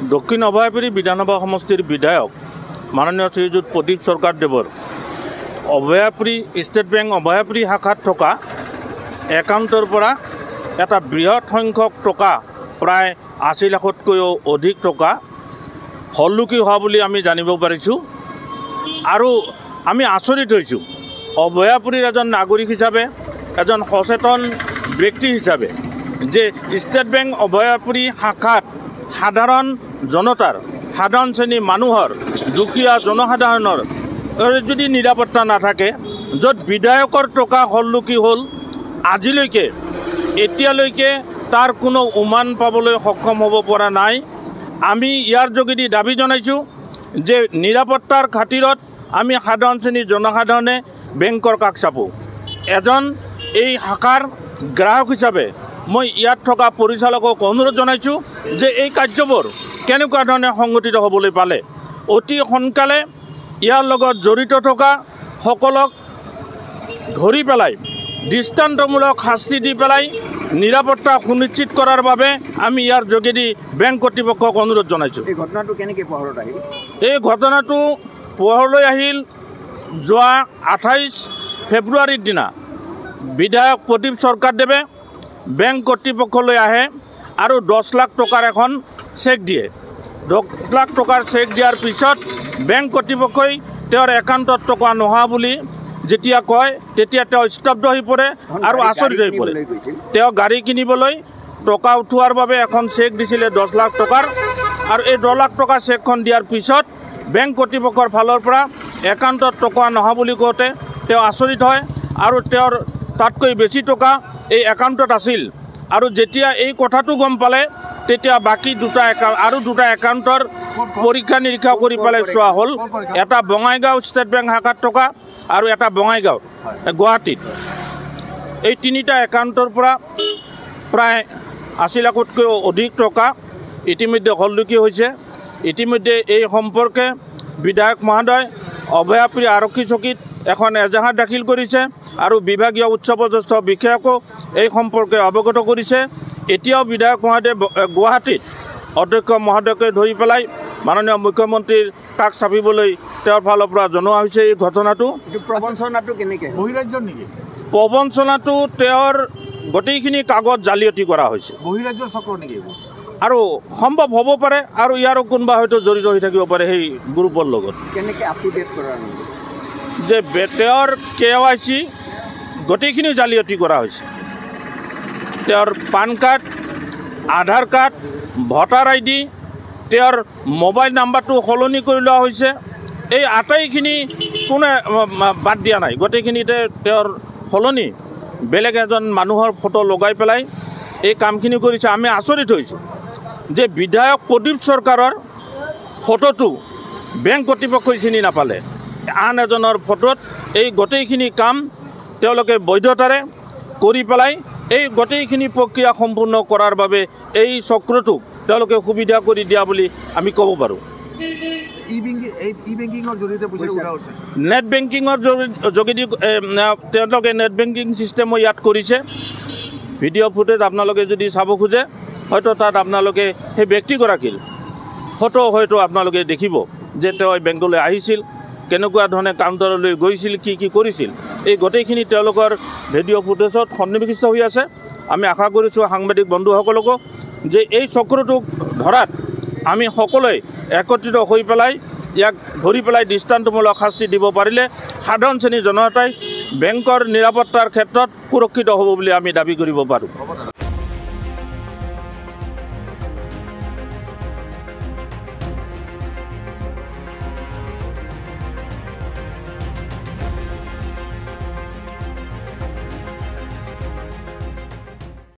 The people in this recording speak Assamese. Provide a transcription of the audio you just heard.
দক্ষিণ অভয়াপুৰী বিধানসভা সমষ্টিৰ বিধায়ক মাননীয় শ্ৰীযুত প্ৰদীপ সৰকাৰদেৱৰ অভয়াপুৰী ষ্টেট বেংক অভয়াপুৰী শাখাত থকা একাউণ্টৰ পৰা এটা বৃহৎ সংখ্যক টকা প্ৰায় 80 লাখতকৈও অধিক টকা হল্লুকি হোৱা বুলি আমি জানিব পাৰিছোঁ। আৰু আমি আচৰিত হৈছোঁ অভয়াপুৰীৰ এজন নাগৰিক হিচাপে, এজন সচেতন ব্যক্তি হিচাপে যে ষ্টেট বেংক অভয়াপুৰী শাখাত সাধাৰণ জনতাৰ, সাধাৰণ শ্ৰেণীৰ মানুহৰ, দুখীয়া জনসাধাৰণৰ যদি নিৰাপত্তা নাথাকে, য'ত বিধায়কৰ টকা হল্লুকি হ'ল, আজিলৈকে এতিয়ালৈকে তাৰ কোনো উমান পাবলৈ সক্ষম হ'ব পৰা নাই। আমি ইয়াৰ যোগেদি দাবী জনাইছোঁ যে নিৰাপত্তাৰ খাতিৰত আমি সাধাৰণ শ্ৰেণীৰ জনসাধাৰণে বেংকৰ কাষ চাপোঁ। এজন এই শাখাৰ গ্ৰাহক হিচাপে মই ইয়াত থকা পৰিচালকক অনুৰোধ জনাইছোঁ যে এই কাৰ্যবোৰ কেনেকুৱা ধৰণে সংগঠিত হ'বলৈ পালে অতি সোনকালে ইয়াৰ লগত জড়িত থকা সকলক ধৰি পেলাই দৃষ্টান্তমূলক শাস্তি দি পেলাই নিৰাপত্তা সুনিশ্চিত কৰাৰ বাবে আমি ইয়াৰ যোগেদি বেংক কৰ্তৃপক্ষক অনুৰোধ জনাইছোঁ। এই ঘটনাটো কেনেকৈ পোহৰত আহিল? এই ঘটনাটো পোহৰলৈ আহিল যোৱা 28 ফেব্ৰুৱাৰীৰ দিনা বিধায়ক প্ৰদীপ সৰকাৰদেৱে বেংক কৰ্তৃপক্ষলৈ আহে আৰু 10 লাখ টকাৰ এখন চেক দিয়ে। 10 লাখ টকাৰ চেক দিয়াৰ পিছত বেংক কৰ্তৃপক্ষই তেওঁৰ একাউণ্টত টকা নোহোৱা বুলি যেতিয়া কয় তেতিয়া তেওঁ স্তব্ধ হৈ পৰে আৰু আচৰিত হৈ পৰে। তেওঁ গাড়ী কিনিবলৈ টকা উঠোৱাৰ বাবে এখন চেক দিছিলে 10 লাখ টকাৰ, আৰু এই 10 লাখ টকাৰ চেকখন দিয়াৰ পিছত বেংক কৰ্তৃপক্ষৰ ফালৰ পৰা একাউণ্টত টকা নোহোৱা বুলি কওঁতে তেওঁ আচৰিত হয় আৰু তেওঁৰ তাতকৈ বেছি টকা এই একাউণ্টত আছিল। আৰু যেতিয়া এই কথাটো গম পালে তেতিয়া বাকী দুটা একাউণ্টৰ পৰীক্ষা নিৰীক্ষা কৰি পেলাই চোৱা হ'ল। এটা বঙাইগাঁও ষ্টেট বেংক শাখাত থকা আৰু এটা বঙাইগাঁও গুৱাহাটীত। এই তিনিটা একাউণ্টৰ পৰা প্ৰায় 80 লাখতকৈও অধিক টকা ইতিমধ্যে হল্লুকি হৈছে। ইতিমধ্যে এই সম্পৰ্কে বিধায়ক মহোদয় অভয়াপুৰী আৰক্ষী চকীত এখন এজাহাৰ দাখিল কৰিছে আৰু বিভাগীয় উচ্চপদস্থ বিষয়াকো এই সম্পৰ্কে অৱগত কৰিছে। এতিয়াও বিধায়ক মহোদয়ে গুৱাহাটীত অধ্যক্ষ মহোদয়কে ধৰি পেলাই মাননীয় মুখ্যমন্ত্ৰীৰ কাষ চাপিবলৈ তেওঁৰ ফালৰ পৰা জনোৱা হৈছে। এই ঘটনাটো প্ৰবঞ্চনাটো কেনেকৈ? বহিৰাজ্যৰ নেকি? প্ৰবঞ্চনাটো তেওঁৰ গোটেইখিনি কাগজ জালিয়াতি কৰা হৈছে। বহিৰাজ্যৰ চক্ৰ নেকি? আৰু সম্ভৱ হ'ব পাৰে আৰু ইয়াৰো কোনোবা হয়তো জড়িত হৈ থাকিব পাৰে সেই গ্ৰুপৰ লগত। কেনেকৈ আপ টু ডেট কৰা যে তেওঁৰ KYC গোটেইখিনি জালিয়াতি কৰা হৈছে। তেওঁৰ পান কাৰ্ড, আধাৰ কাৰ্ড, ভোটাৰ ID, তেওঁৰ মোবাইল নাম্বাৰটো সলনি কৰি লোৱা হৈছে। এই আটাইখিনি কোনে বাদ দিয়া নাই, গোটেইখিনিতে তেওঁৰ সলনি বেলেগ এজন মানুহৰ ফটো লগাই পেলাই এই কামখিনি কৰিছে। আমি আচৰিত হৈছোঁ যে বিধায়ক প্ৰদীপ সৰকাৰৰ ফটোটো বেংক কৰ্তৃপক্ষই চিনি নাপালে, আন এজনৰ ফটোত এই গোটেইখিনি কাম তেওঁলোকে বৈধতাৰে কৰি পেলাই এই গোটেইখিনি প্ৰক্ৰিয়া সম্পূৰ্ণ কৰাৰ বাবে এই চক্ৰটোক তেওঁলোকে সুবিধা কৰি দিয়া বুলি আমি ক'ব পাৰোঁ। নেট বেংকিঙৰ যোগেদি তেওঁলোকে নেট বেংকিং ছিষ্টেমো ইয়াত কৰিছে। ভিডিঅ' ফুটেজ আপোনালোকে যদি চাব খোজে হয়তো তাত আপোনালোকে সেই ব্যক্তিগৰাকীৰ ফটো হয়তো আপোনালোকে দেখিব যে তেওঁ বেংকলৈ আহিছিল, কেনেকুৱা ধৰণে কাউণ্টাৰলৈ গৈছিল, কি কৰিছিল। এই গোটেইখিনি তেওঁলোকৰ ভিডিঅ' ফুটেজত সন্নিৱিষ্ট হৈ আছে। আমি আশা কৰিছোঁ সাংবাদিক বন্ধুসকলকো যে এই চক্ৰটোক ধৰাত আমি সকলোৱে একত্ৰিত হৈ পেলাই ইয়াক ধৰি পেলাই দৃষ্টান্তমূলক শাস্তি দিব পাৰিলে সাধাৰণ শ্ৰেণীৰ জনতাই বেংকৰ নিৰাপত্তাৰ ক্ষেত্ৰত সুৰক্ষিত হ'ব বুলি আমি দাবী কৰিব পাৰোঁ।